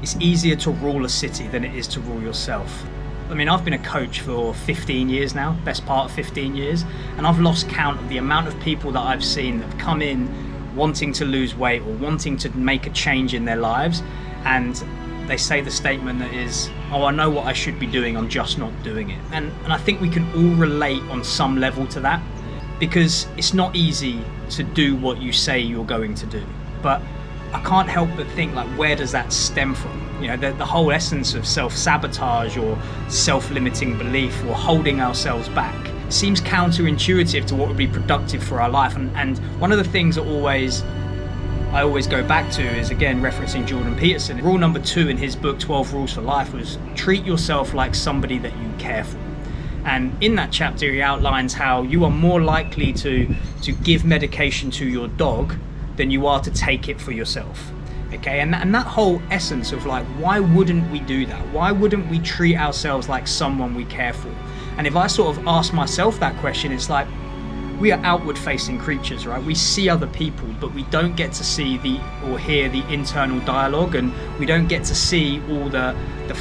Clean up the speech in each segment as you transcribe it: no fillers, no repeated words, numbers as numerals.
it's easier to rule a city than it is to rule yourself. I mean, I've been a coach for 15 years now, best part of 15 years, and I've lost count of the amount of people that I've seen that have come in wanting to lose weight or wanting to make a change in their lives, and they say the statement that is, oh, I know what I should be doing, I'm just not doing it. And I think we can all relate on some level to that, because it's not easy to do what you say you're going to do. But I can't help but think, like, where does that stem from? You know, the whole essence of self-sabotage or self-limiting belief or holding ourselves back seems counterintuitive to what would be productive for our life. And one of the things that I always go back to is, again, referencing Jordan Peterson. Rule number 2 in his book, 12 Rules for Life, was treat yourself like somebody that you care for. And in that chapter, he outlines how you are more likely to give medication to your dog than you are to take it for yourself. Okay, and that whole essence of, like, why wouldn't we do that? Why wouldn't we treat ourselves like someone we care for? And if I sort of ask myself that question, it's like, we are outward facing creatures, right? We see other people, but we don't get to see or hear the internal dialogue, and we don't get to see all the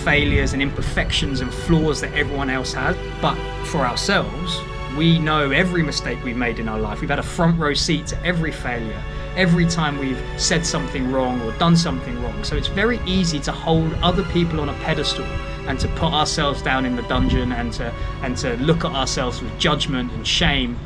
failures and imperfections and flaws that everyone else has. But for ourselves, we know every mistake we've made in our life. We've had a front row seat to every failure, every time we've said something wrong or done something wrong. So it's very easy to hold other people on a pedestal and to put ourselves down in the dungeon and to look at ourselves with judgment and shame.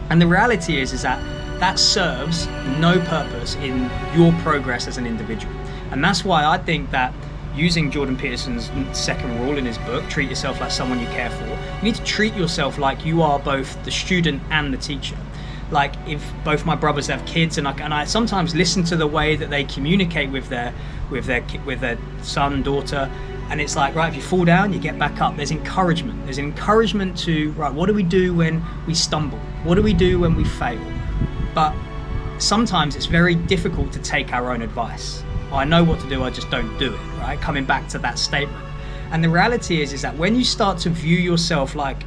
And the reality is that serves no purpose in your progress as an individual. And that's why I think that using Jordan Peterson's second rule in his book, treat yourself like someone you care for, you need to treat yourself like you are both the student and the teacher. Like, if both my brothers have kids, and I sometimes listen to the way that they communicate with their son, daughter, and it's like, right, if you fall down, you get back up. There's encouragement. There's encouragement to, right, what do we do when we stumble? What do we do when we fail? But sometimes it's very difficult to take our own advice. I know what to do, I just don't do it, right? Coming back to that statement. And the reality is that when you start to view yourself like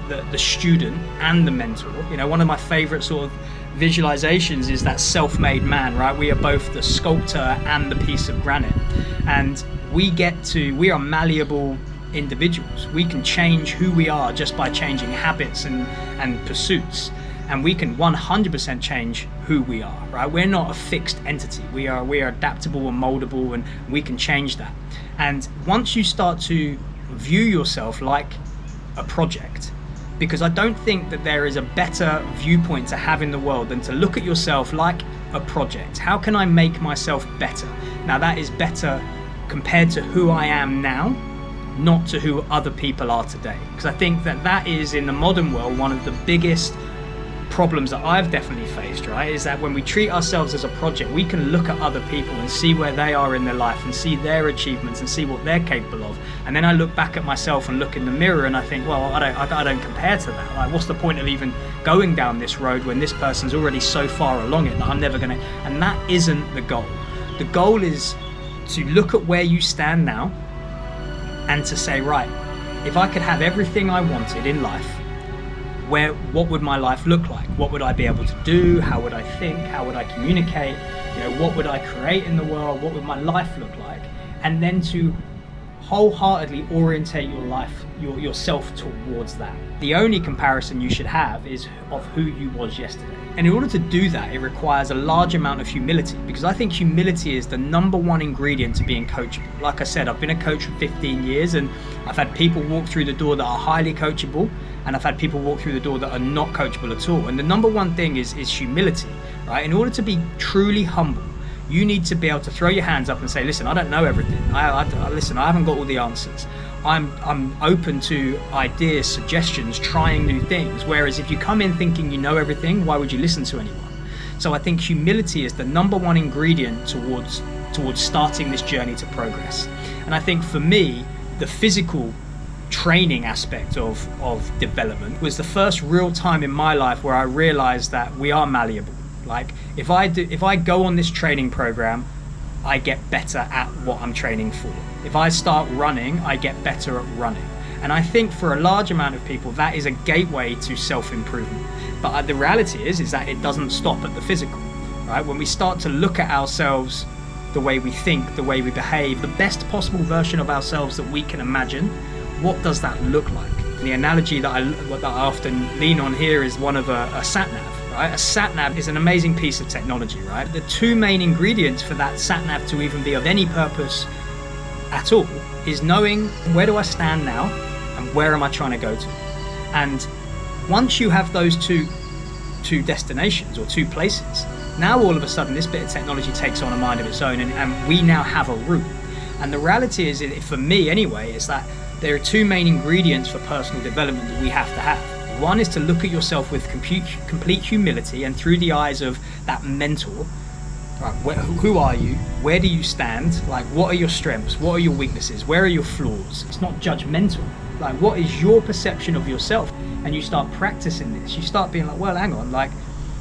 the student and the mentor, you know, one of my favorite sort of visualizations is that self-made man, right? We are both the sculptor and the piece of granite. And we are malleable individuals. We can change who we are just by changing habits and pursuits. And we can 100% change who we are, right? We're not a fixed entity. We are adaptable and moldable, and we can change that. And once you start to view yourself like a project, because I don't think that there is a better viewpoint to have in the world than to look at yourself like a project. How can I make myself better? Now, that is better compared to who I am now, not to who other people are today. Because I think that is, in the modern world, one of the biggest problems that I've definitely faced, right, is that when we treat ourselves as a project, we can look at other people and see where they are in their life and see their achievements and see what they're capable of. And then I look back at myself and look in the mirror and I think, well, I don't compare to that. Like, what's the point of even going down this road when this person's already so far along it that I'm never gonna? And that isn't the goal. The goal is to look at where you stand now and to say, right, if I could have everything I wanted in life, what would my life look like? What would I be able to do? How would I think? How would I communicate? You know, what would I create in the world? What would my life look like? And then to wholeheartedly orientate your life, yourself towards that. The only comparison you should have is of who you was yesterday. And in order to do that, it requires a large amount of humility, because I think humility is the number one ingredient to being coachable. Like I said, I've been a coach for 15 years and I've had people walk through the door that are highly coachable, and I've had people walk through the door that are not coachable at all. And the number one thing is humility, right? In order to be truly humble, you need to be able to throw your hands up and say, listen, I don't know everything. Listen, I haven't got all the answers. I'm open to ideas, suggestions, trying new things. Whereas if you come in thinking you know everything, why would you listen to anyone? So I think humility is the number one ingredient towards starting this journey to progress. And I think for me, the physical training aspect of development was the first real time in my life where I realized that we are malleable. Like, if I go on this training program, I get better at what I'm training for. If I start running, I get better at running. And I think for a large amount of people, that is a gateway to self-improvement. But the reality is that it doesn't stop at the physical, right? When we start to look at ourselves the way we think, the way we behave, the best possible version of ourselves that we can imagine. What does that look like? The analogy that I often lean on here is one of a sat-nav, right? A sat-nav is an amazing piece of technology, right? The two main ingredients for that sat-nav to even be of any purpose at all is knowing where do I stand now and where am I trying to go to. And once you have those two destinations or two places, now all of a sudden this bit of technology takes on a mind of its own, and we now have a route. And the reality is, for me anyway, is that there are two main ingredients for personal development that we have to have. One is to look at yourself with complete humility and through the eyes of that mentor. Right, who are you? Where do you stand? Like, what are your strengths? What are your weaknesses? Where are your flaws? It's not judgmental. Like, what is your perception of yourself? And you start practicing this. You start being like, well, hang on, like,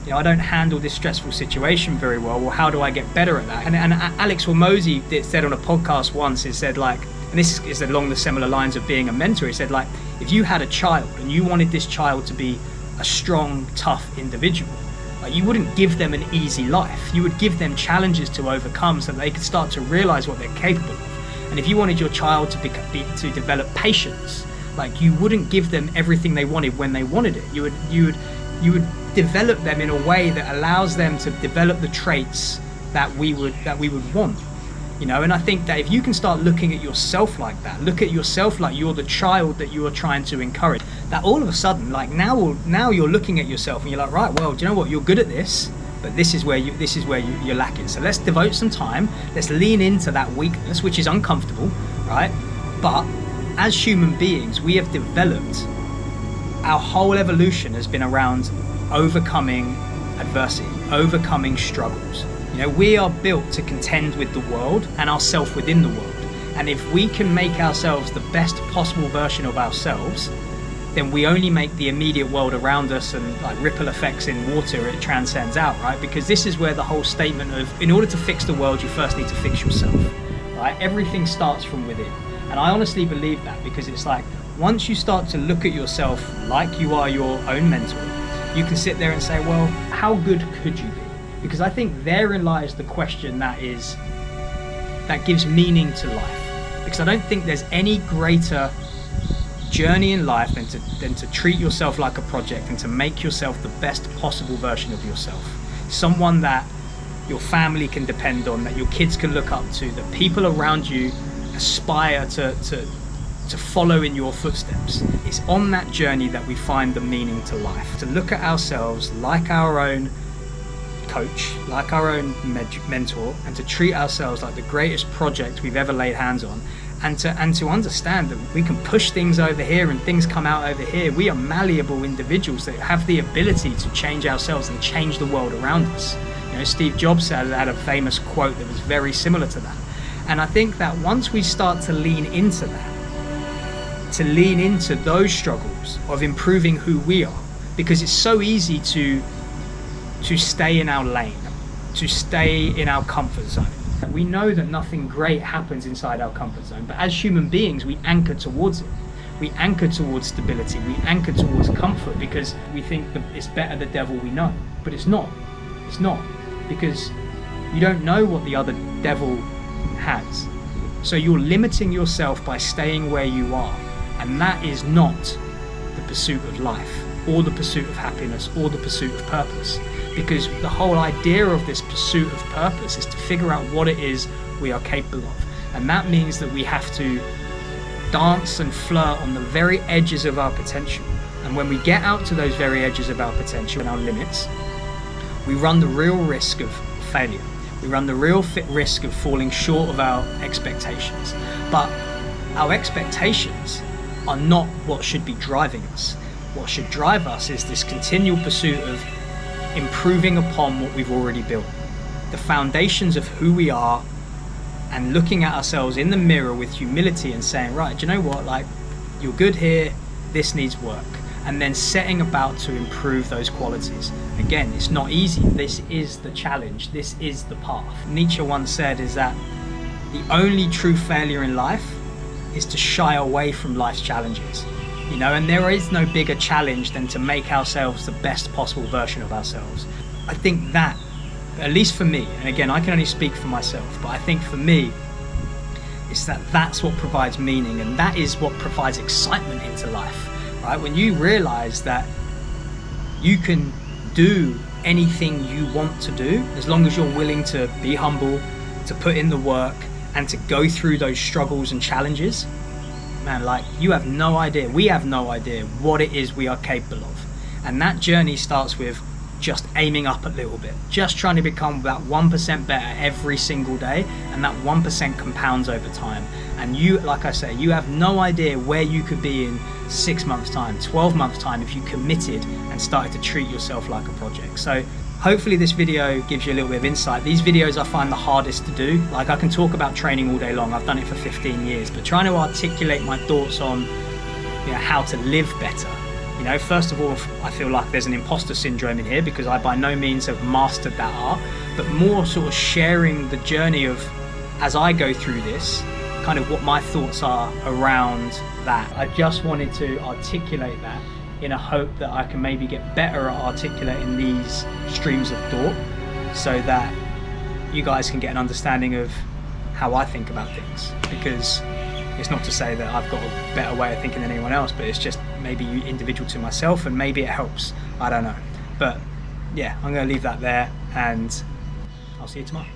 you know, I don't handle this stressful situation very well. Well, how do I get better at that? And Alex Hormozi said on a podcast once, he said, like, and this is along the similar lines of being a mentor. He said, like, if you had a child and you wanted this child to be a strong, tough individual, like, you wouldn't give them an easy life. You would give them challenges to overcome so that they could start to realize what they're capable of. And if you wanted your child to develop patience, like, you wouldn't give them everything they wanted when they wanted it. You would develop them in a way that allows them to develop the traits that we would want. You know, and I think that if you can start looking at yourself like that, look at yourself like you're the child that you are trying to encourage, that all of a sudden, like, now you're looking at yourself and you're like, right, well, do you know what, you're good at this, but this is where you're lacking. So let's devote some time, let's lean into that weakness, which is uncomfortable, right? But as human beings, we have developed, our whole evolution has been around overcoming adversity, overcoming struggles. You know, we are built to contend with the world and ourselves within the world. And if we can make ourselves the best possible version of ourselves, then we only make the immediate world around us, and like ripple effects in water, it transcends out, right? Because this is where the whole statement of, in order to fix the world, you first need to fix yourself, right? Everything starts from within. And I honestly believe that, because it's like, once you start to look at yourself like you are your own mentor, you can sit there and say, well, how good could you be? Because I think therein lies the question that gives meaning to life. Because I don't think there's any greater journey in life than to treat yourself like a project and to make yourself the best possible version of yourself. Someone that your family can depend on, that your kids can look up to, that people around you aspire to follow in your footsteps. It's on that journey that we find the meaning to life. To look at ourselves like our own coach, like our own mentor, and to treat ourselves like the greatest project we've ever laid hands on, and to understand that we can push things over here and things come out over here. We are malleable individuals that have the ability to change ourselves and change the world around us. You know, Steve Jobs had a famous quote that was very similar to that. And I think that once we start to lean into that, to lean into those struggles of improving who we are, because it's so easy to stay in our lane, to stay in our comfort zone. We know that nothing great happens inside our comfort zone, but as human beings, we anchor towards it. We anchor towards stability, we anchor towards comfort, because we think that it's better the devil we know. But it's not. It's not, because you don't know what the other devil has. So you're limiting yourself by staying where you are, and that is not the pursuit of life, or the pursuit of happiness, or the pursuit of purpose. Because the whole idea of this pursuit of purpose is to figure out what it is we are capable of. And that means that we have to dance and flirt on the very edges of our potential. And when we get out to those very edges of our potential and our limits, we run the real risk of failure. We run the real risk of falling short of our expectations. But our expectations are not what should be driving us. What should drive us is this continual pursuit of improving upon what we've already built, the foundations of who we are, and looking at ourselves in the mirror with humility and saying, right, do you know what, like, you're good here, this needs work, and then setting about to improve those qualities. Again, it's not easy. This is the challenge. This is the path. Nietzsche once said is that the only true failure in life is to shy away from life's challenges. You know, and there is no bigger challenge than to make ourselves the best possible version of ourselves. I think that at least for me, and again, I can only speak for myself, but I think for me, it's that's what provides meaning, and that is what provides excitement into life, right? When you realize that you can do anything you want to do, as long as you're willing to be humble, to put in the work, and to go through those struggles and challenges, man, like, you have no idea, we have no idea what it is we are capable of. And that journey starts with just aiming up a little bit, just trying to become that 1% better every single day, and that 1% compounds over time. And you, like I say, you have no idea where you could be in 6 months time, 12 months time, if you committed and started to treat yourself like a project. So hopefully this video gives you a little bit of insight. These videos I find the hardest to do. Like, I can talk about training all day long, I've done it for 15 years, but trying to articulate my thoughts on, you know, how to live better. You know, first of all, I feel like there's an imposter syndrome in here, because I by no means have mastered that art, but more sort of sharing the journey of, as I go through this, kind of what my thoughts are around that. I just wanted to articulate that in a hope that I can maybe get better at articulating these streams of thought, so that you guys can get an understanding of how I think about things. Because it's not to say that I've got a better way of thinking than anyone else, but it's just maybe individual to myself, and maybe it helps. I don't know. But yeah, I'm going to leave that there, and I'll see you tomorrow.